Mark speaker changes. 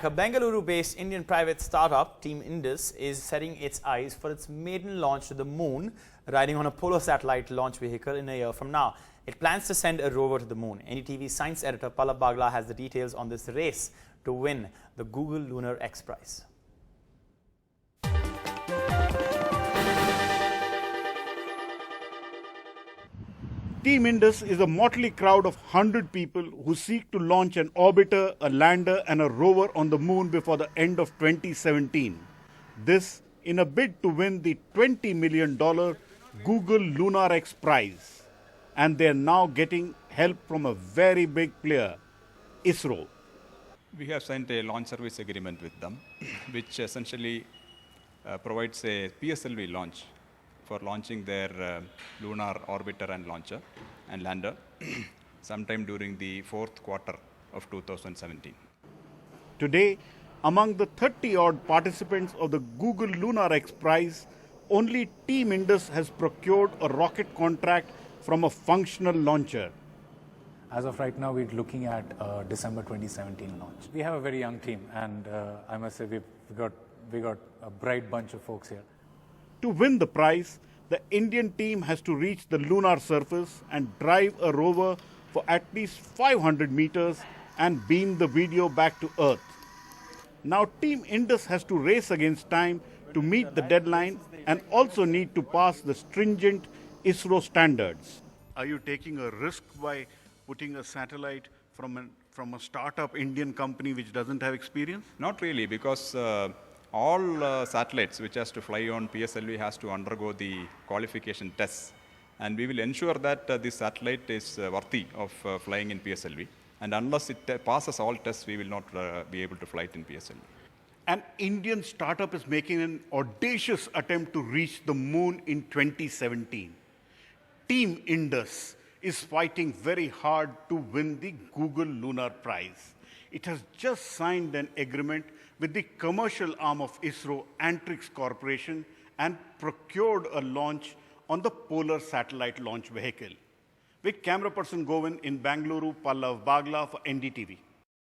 Speaker 1: A Bengaluru-based Indian private startup, Team Indus, is setting its eyes for its maiden launch to the moon, riding on a polar satellite launch vehicle in a year from now. It plans to send a rover to the moon. NDTV science editor Pallav Bagla has the details on this race to win the Google Lunar X Prize.
Speaker 2: Team Indus is a motley crowd of 100 people who seek to launch an orbiter, a lander and a rover on the moon before the end of 2017. This in a bid to win the $20 million Google Lunar X Prize. And they are now getting help from a very big player, ISRO.
Speaker 3: We have signed a launch service agreement with them, which essentially provides a PSLV launch for launching their lunar orbiter and launcher and lander sometime during the fourth quarter of 2017.
Speaker 2: Today, among the 30-odd participants of the Google Lunar X Prize, only Team Indus has procured a rocket contract from a functional launcher.
Speaker 4: As of right now, we're looking at December 2017 launch. We have a very young team, and I must say we got a bright bunch of folks here.
Speaker 2: To win the prize, the Indian team has to reach the lunar surface and drive a rover for at least 500 meters and beam the video back to Earth. Now Team Indus has to race against time to meet the deadline and also need to pass the stringent ISRO standards. Are you taking a risk by putting a satellite from a startup Indian company which doesn't have experience?
Speaker 3: Not really, because all satellites which has to fly on PSLV has to undergo the qualification tests. And we will ensure that this satellite is worthy of flying in PSLV. And unless it passes all tests, we will not be able to fly it in PSLV.
Speaker 2: An Indian startup is making an audacious attempt to reach the moon in 2017. Team Indus is fighting very hard to win the Google Lunar Prize. It has just signed an agreement with the commercial arm of ISRO, Antrix Corporation, and procured a launch on the Polar Satellite Launch Vehicle. With camera person Govind in Bengaluru, Pallav Bagla for NDTV.